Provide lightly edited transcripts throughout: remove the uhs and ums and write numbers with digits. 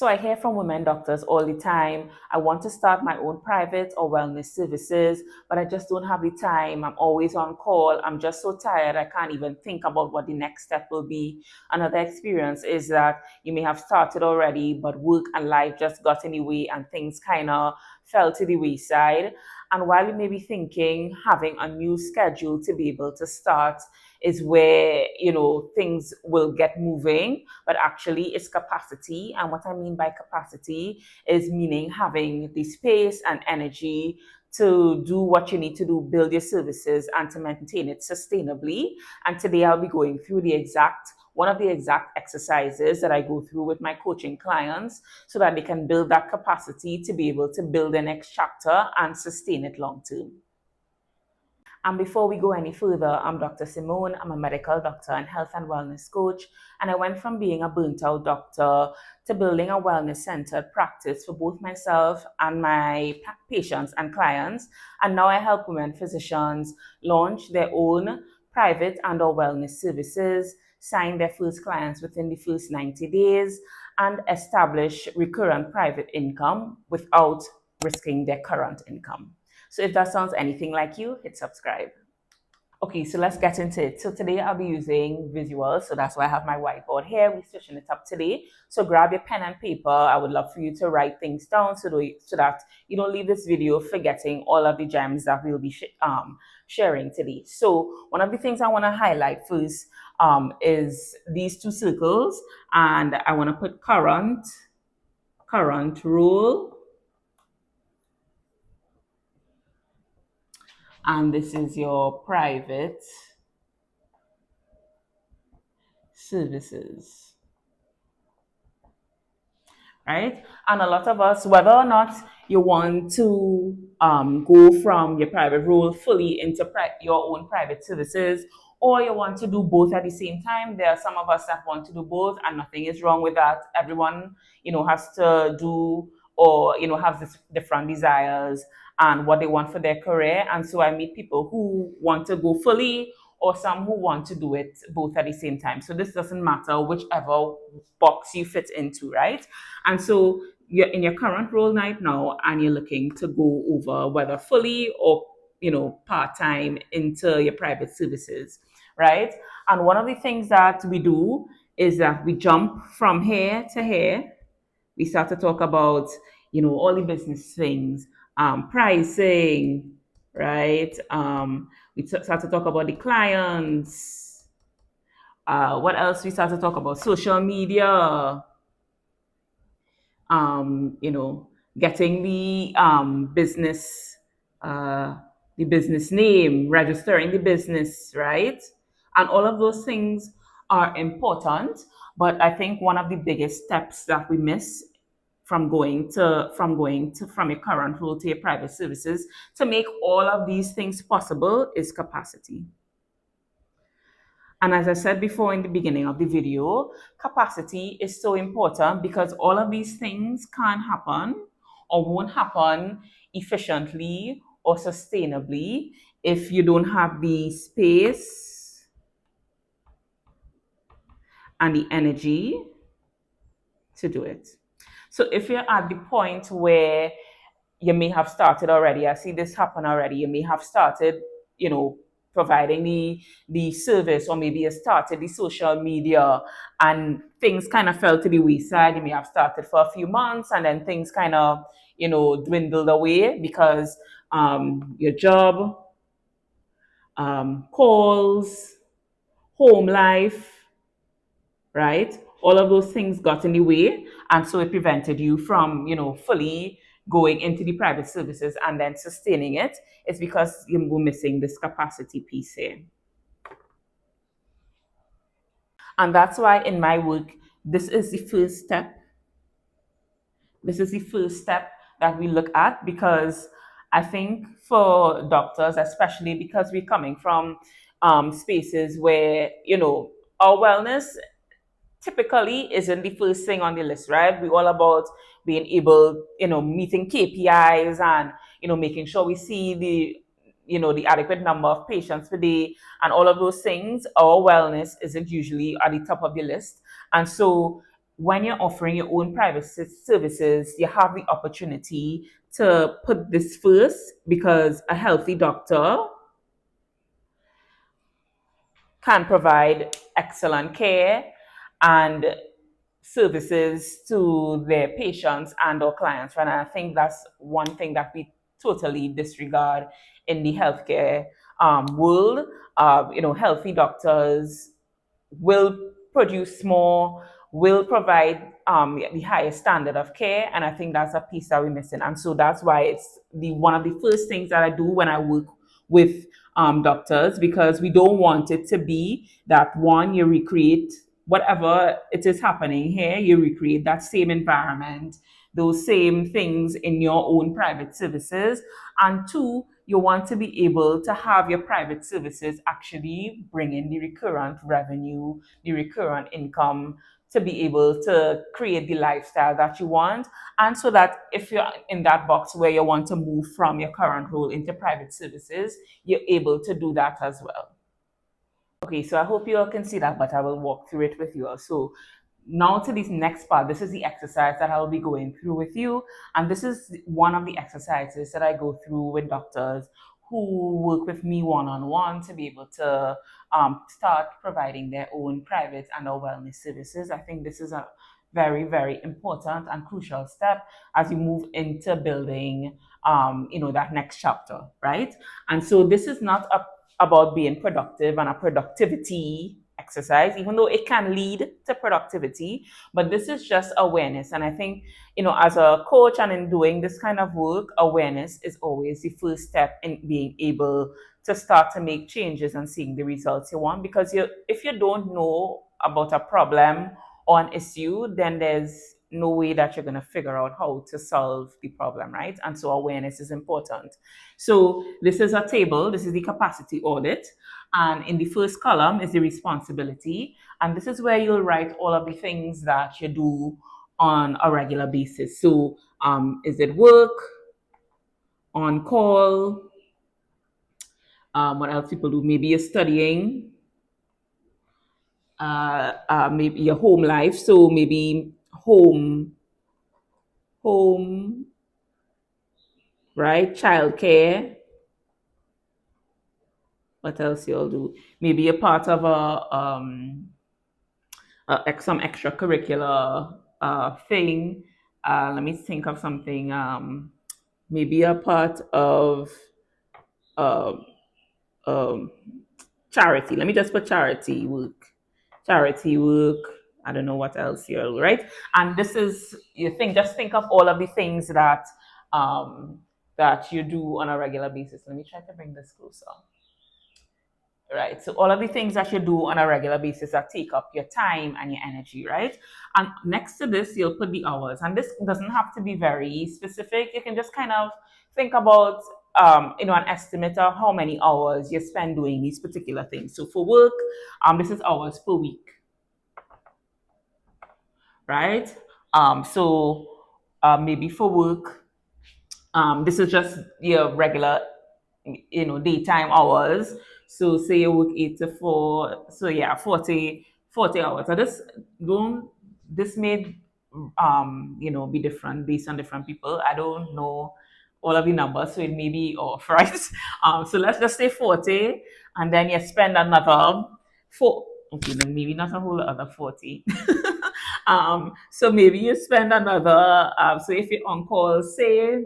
So I hear from women doctors all the time, I want to start my own private or wellness services, but I just don't have the time. I'm always on call. I'm just so tired. I can't even think about what the next step will be. Another experience is that you may have started already, but work and life just got in the way and things kind of fell to the wayside. And while you may be thinking having a new schedule to be able to start is where, things will get moving, but actually it's capacity. And what I mean by capacity is meaning having the space and energy to do what you need to do, build your services and to maintain it sustainably. And today I'll be going through one of the exact exercises that I go through with my coaching clients so that they can build that capacity to be able to build the next chapter and sustain it long term. And before we go any further, I'm Dr. Simone. I'm a medical doctor and health and wellness coach. And I went from being a burnt out doctor to building a wellness centered practice for both myself and my patients and clients. And now I help women physicians launch their own private and or wellness services, sign their first clients within the first 90 days, and establish recurrent private income without risking their current income. So if that sounds anything like you, hit subscribe. Okay, so let's get into it. So today I'll be using visuals. So that's why I have my whiteboard here. We're switching it up today. So grab your pen and paper. I would love for you to write things down so that you don't leave this video forgetting all of the gems that we'll be sharing today. So one of the things I want to highlight first is these two circles. And I want to put current role. And this is your private services, right? And a lot of us, whether or not you want to go from your private role fully into your own private services, or you want to do both at the same time, there are some of us that want to do both, and nothing is wrong with that. Everyone, has to do or, have this different desires and what they want for their career. And so I meet people who want to go fully or some who want to do it both at the same time. So this doesn't matter whichever box you fit into, right? And so you're in your current role right now and you're looking to go over whether fully or, part-time into your private services, right? And one of the things that we do is that we jump from here to here. We start to talk about, all the business things, pricing, right? We start to talk about the clients. What else? We start to talk about social media, getting the business name, registering the business, right? And all of those things are important. But I think one of the biggest steps that we miss from from your current role to your private services to make all of these things possible is capacity. And as I said before in the beginning of the video, capacity is so important because all of these things can't happen or won't happen efficiently or sustainably if you don't have the space and the energy to do it. So if you're at the point where you may have started already, I see this happen already, you may have started, providing the service, or maybe you started the social media and things kind of fell to the wayside. You may have started for a few months and then things kind of, dwindled away because your job, calls, home life, right? All of those things got in the way. And so it prevented you from, fully going into the private services and then sustaining it. It's because you were missing this capacity piece here. And that's why in my work, this is the first step. This is the first step that we look at, because I think for doctors, especially because we're coming from spaces where, our wellness typically isn't the first thing on the list, right? We're all about being able, meeting KPIs and, making sure we see the adequate number of patients per day and all of those things. Our wellness isn't usually at the top of the list. And so when you're offering your own private services, you have the opportunity to put this first, because a healthy doctor can provide excellent care and services to their patients and or clients. And I think that's one thing that we totally disregard in the healthcare world. Healthy doctors will produce more, will provide the highest standard of care, and I think that's a piece that we're missing. And so that's why it's the one of the first things that I do when I work with doctors, because we don't want it to be that one, you recreate whatever it is happening here, you recreate that same environment, those same things in your own private services, and two, you want to be able to have your private services actually bring in the recurrent revenue, the recurrent income, to be able to create the lifestyle that you want. And so that if you're in that box where you want to move from your current role into private services, you're able to do that as well. Okay, so I hope you all can see that, but I will walk through it with you all. So now to this next part, this is the exercise that I'll be going through with you. And this is one of the exercises that I go through with doctors who work with me one-on-one to be able to start providing their own private and or wellness services. I think this is a very, very important and crucial step as you move into building, that next chapter, right? And so this is not about being productive and a productivity exercise, even though it can lead to productivity, but this is just awareness. And I think, as a coach and in doing this kind of work, awareness is always the first step in being able to start to make changes and seeing the results you want. Because if you don't know about a problem or an issue, then there's no way that you're going to figure out how to solve the problem, right? And so awareness is important. So this is a table, this is the capacity audit. And in the first column is the responsibility. And this is where you'll write all of the things that you do on a regular basis. So is it work, on call? What else people do? Maybe you're studying, maybe your home life. So maybe home, right? Childcare. What else you'll do? Maybe you're part of some extracurricular thing. Let me think of something. Maybe a part of um, um, charity. Let me just put charity work. Charity work. I don't know what else here, right? And this is just think of all of the things that you do on a regular basis. Let me try to bring this closer. Right. So all of the things that you do on a regular basis that take up your time and your energy, right? And next to this, you'll put the hours. And this doesn't have to be very specific. You can just kind of think about, an estimate of how many hours you spend doing these particular things. So for work, this is hours per week, right? Maybe for work, this is just your regular, daytime hours. So say you work 8 to 4, so yeah, 40 hours. So this may be different based on different people. I don't know all of the numbers, so it may be off, right? So let's just say 40, and then you spend another four. Okay, then maybe not a whole other 40. So maybe you spend another. So if you're on call, say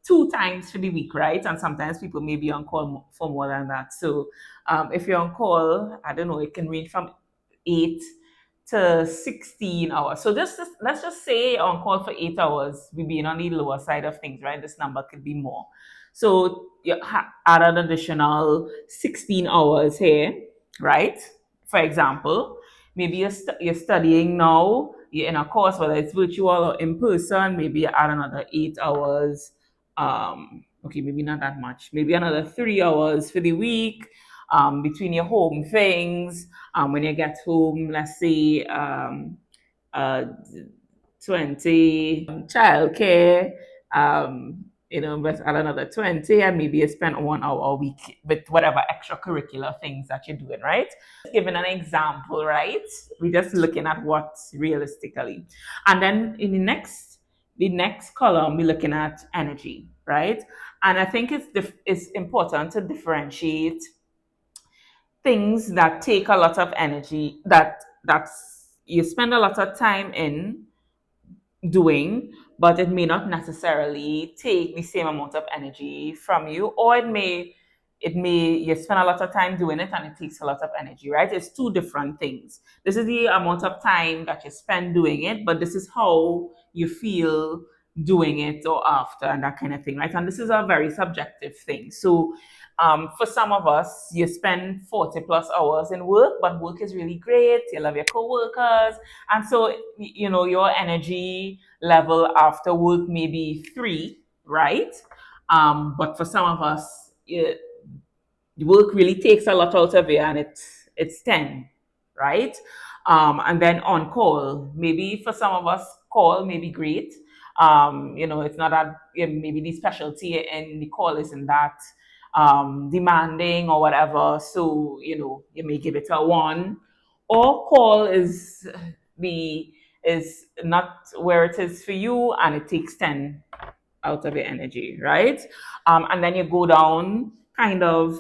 2 times for the week, right? And sometimes people may be on call for more than that. So if you're on call, I don't know, it can range from 8 to 16 hours. So let's just say you're on call for 8 hours. We being on the lower side of things, right? This number could be more. So you add an additional 16 hours here, right? For example, maybe you're studying now, you're in a course, whether it's virtual or in person, maybe you add another 8 hours. Okay, maybe not that much, maybe another 3 hours for the week, between your home things. When you get home, let's say, uh, 20 childcare, invest add another 20, and maybe you spend 1 hour a week with whatever extracurricular things that you're doing, right? Giving an example, right? We're just looking at what realistically. And then in the next column, we're looking at energy, right? And I think it's important to differentiate things that take a lot of energy, that's you spend a lot of time in doing, but it may not necessarily take the same amount of energy from you, or it may you spend a lot of time doing it and it takes a lot of energy, right? It's two different things. This is the amount of time that you spend doing it, but this is how you feel doing it or after, and that kind of thing, right? And this is a very subjective thing. So for some of us, you spend 40 plus hours in work, but work is really great. You love your coworkers. And so, your energy level after work may be 3, right? But for some of us, work really takes a lot out of you, and it's 10, right? And then on call, maybe for some of us, call may be great. It's not that, maybe the specialty in the call isn't that demanding or whatever. So, you may give it a 1. Or call the is not where it is for you, and it takes 10 out of your energy, right? And then you go down, kind of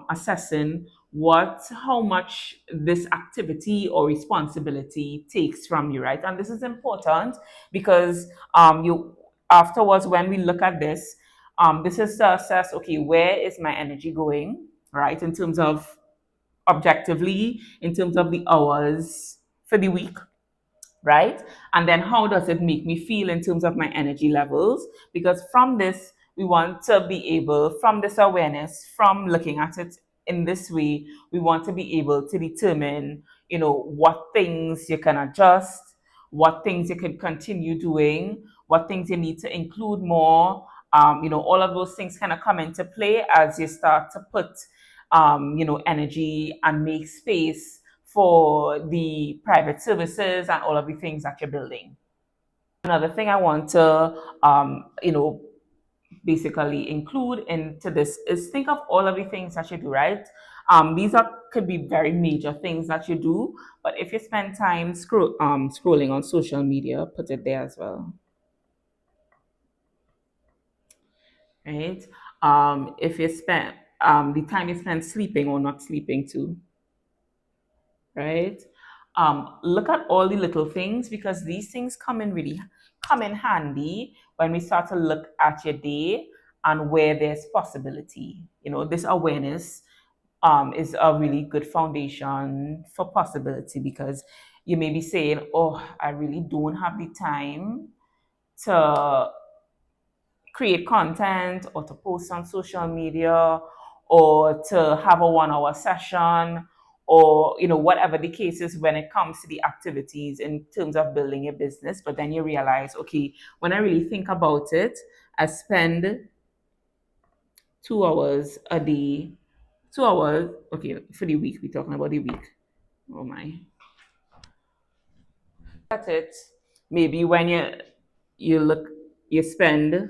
assessing how much this activity or responsibility takes from you, right? And this is important because you afterwards, when we look at this is to assess, okay, where is my energy going, right? In terms of objectively, in terms of the hours for the week, right? And then how does it make me feel in terms of my energy levels? Because from this, we want to be able, from this awareness, from looking at it in this way, we want to be able to determine, what things you can adjust, what things you can continue doing, what things you need to include more. All of those things kind of come into play as you start to put, energy and make space for the private services and all of the things that you're building. Another thing I want to, basically include into this is think of all of the things that you do, right? These could be very major things that you do, but if you spend time scrolling on social media, put it there as well, right? If you spend the time you spend sleeping or not sleeping too, right? Look at all the little things, because these things come in handy when we start to look at your day and where there's possibility. This awareness is a really good foundation for possibility, because you may be saying, "Oh, I really don't have the time to create content or to post on social media or to have a 1 hour session, or whatever the case is when it comes to the activities in terms of building a business." But then you realize, okay, when I really think about it, I spend 2 hours a day. 2 hours, okay, for the week. We're talking about the week. Oh my. That's it. Maybe when you spend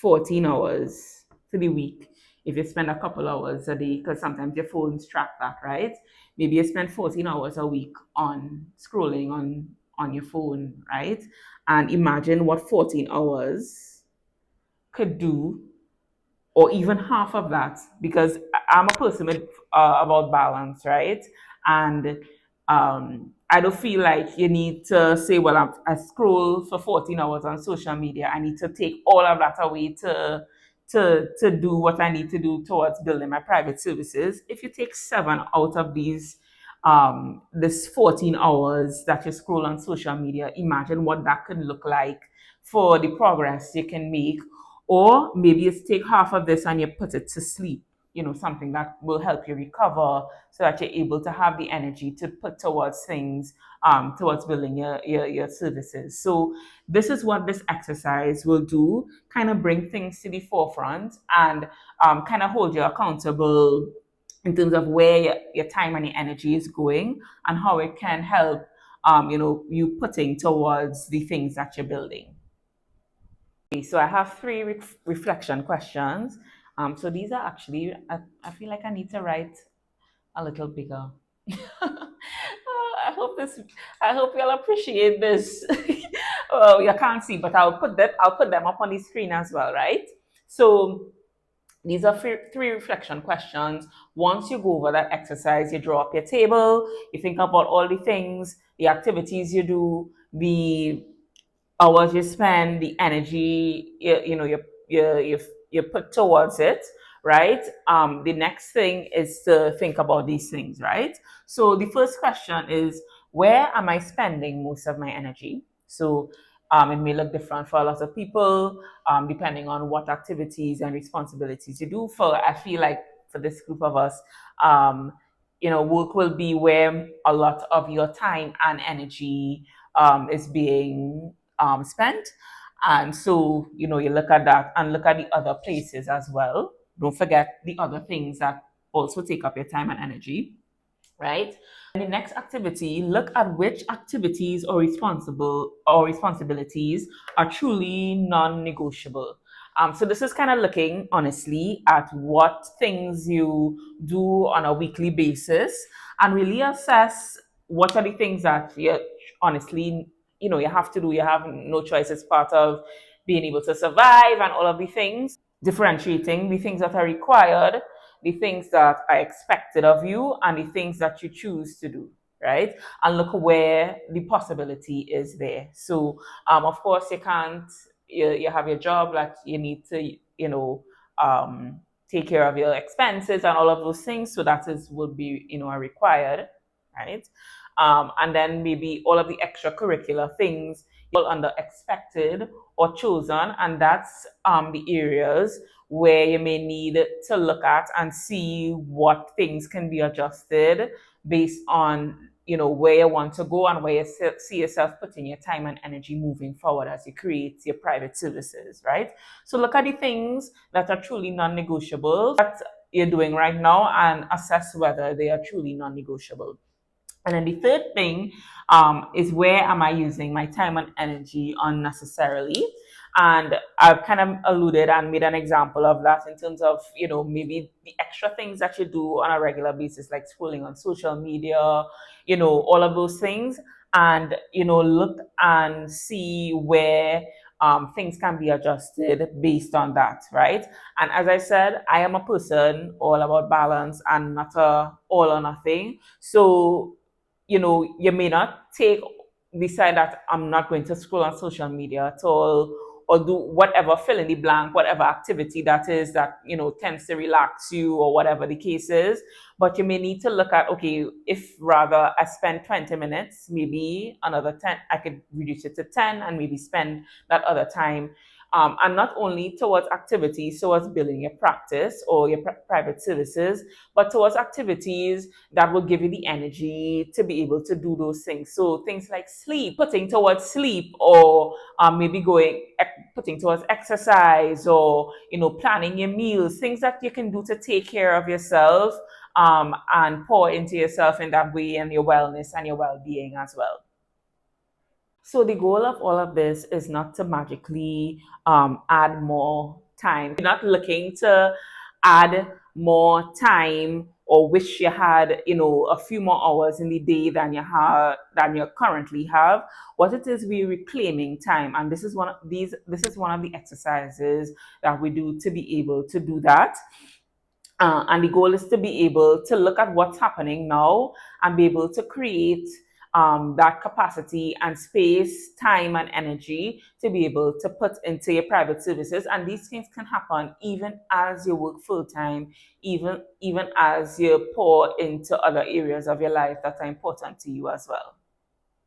14 hours for the week. If you spend a couple hours a day, because sometimes your phones track that, right? Maybe you spend 14 hours a week on scrolling on your phone, right? And imagine what 14 hours could do, or even half of that, because I'm a person with about balance, right? And I don't feel like you need to say, well, I scroll for 14 hours on social media. I need to take all of that away to do what I need to do towards building my private services. If you take 7 out of this 14 hours that you scroll on social media, imagine what that could look like for the progress you can make. Or maybe you take half of this and you put it to sleep, something that will help you recover so that you're able to have the energy to put towards things, towards building your services. So this is what this exercise will do, kind of bring things to the forefront and kind of hold you accountable in terms of where your time and your energy is going and how it can help, you putting towards the things that you're building. So I have three reflection questions. So these are actually, I feel like I need to write a little bigger. I hope this. I hope you'll appreciate this. Well, you can't see, but I'll put them up on the screen as well, right? So these are three reflection questions. Once you go over that exercise, you draw up your table. You think about all the things, the activities you do, the hours you spend, the energy you put towards it, right? The next thing is to think about these things, right? So the first question is, where am I spending most of my energy? So it may look different for a lot of people, depending on what activities and responsibilities you do. For I feel like for this group of us, um, work will be where a lot of your time and energy is being spent. And so, you look at that and look at the other places as well. Don't forget the other things that also take up your time and energy, right? And the next activity, look at which activities or responsibilities are truly non-negotiable. So this is kind of looking honestly at what things you do on a weekly basis and really assess what are the things that you honestly, you have to do. You have no choice. It's part of being able to survive and all of the things. Differentiating the things that are required, the things that are expected of you, and the things that you choose to do, right? And look where the possibility is there. So, of course, you have your job, like you need to, take care of your expenses and all of those things. So that is would be, are required, right? And then maybe all of the extracurricular things under expected or chosen, and that's the areas where you may need to look at and see what things can be adjusted based on where you want to go and where you see yourself putting your time and energy moving forward as you create your private services, right? So look at the things that are truly non-negotiable that you're doing right now and assess whether they are truly non-negotiable. And then the third thing is, where am I using my time and energy unnecessarily? And I've kind of alluded and made an example of that in terms of, maybe the extra things that you do on a regular basis, like scrolling on social media, all of those things. And, look and see where things can be adjusted based on that, right? And as I said, I am a person all about balance and not a all or nothing. So you may not decide that I'm not going to scroll on social media at all or do whatever, fill in the blank, whatever activity that is that, tends to relax you or whatever the case is. But you may need to look at, okay, if rather I spend 20 minutes, maybe another 10, I could reduce it to 10 and maybe spend that other time and not only towards activities, towards building your practice or your private services, but towards activities that will give you the energy to be able to do those things. So things like sleep, putting towards sleep, or maybe putting towards exercise, or planning your meals, things that you can do to take care of yourself and pour into yourself in that way, and your wellness and your well-being as well. So the goal of all of this is not to magically add more time. You're not looking to add more time or wish you had, a few more hours in the day than you currently have. What it is, we're reclaiming time, and this is one of these. This is one of the exercises that we do to be able to do that. And the goal is to be able to look at what's happening now and be able to create that capacity and space, time, and energy to be able to put into your private services. And these things can happen even as you work full time, even as you pour into other areas of your life that are important to you as well.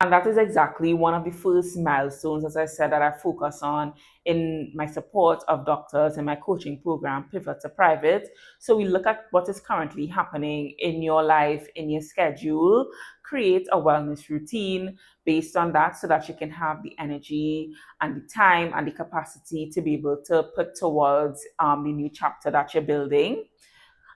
And that is exactly one of the first milestones, as I said, that I focus on in my support of doctors in my coaching program, Pivot to Private. So we look at what is currently happening in your life, in your schedule, create a wellness routine based on that so that you can have the energy and the time and the capacity to be able to put towards the new chapter that you're building.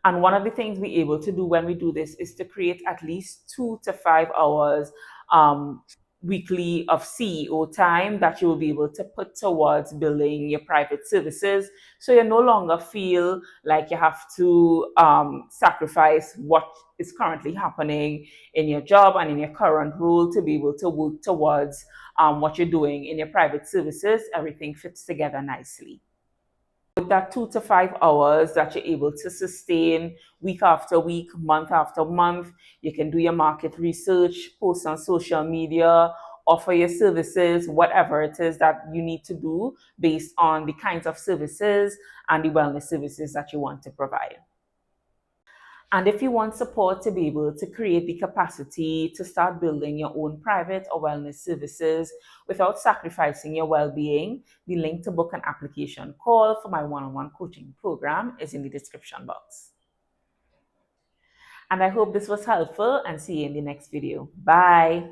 And one of the things we're able to do when we do this is to create at least 2 to 5 hours um, weekly of CEO time that you will be able to put towards building your private services. So you no longer feel like you have to sacrifice what is currently happening in your job and in your current role to be able to work towards what you're doing in your private services. Everything fits together nicely. With that 2 to 5 hours that you're able to sustain week after week, month after month, you can do your market research, post on social media, offer your services, whatever it is that you need to do based on the kinds of services and the wellness services that you want to provide. And if you want support to be able to create the capacity to start building your own private or wellness services without sacrificing your well being, the link to book an application call for my one on one coaching program is in the description box. And I hope this was helpful and see you in the next video. Bye.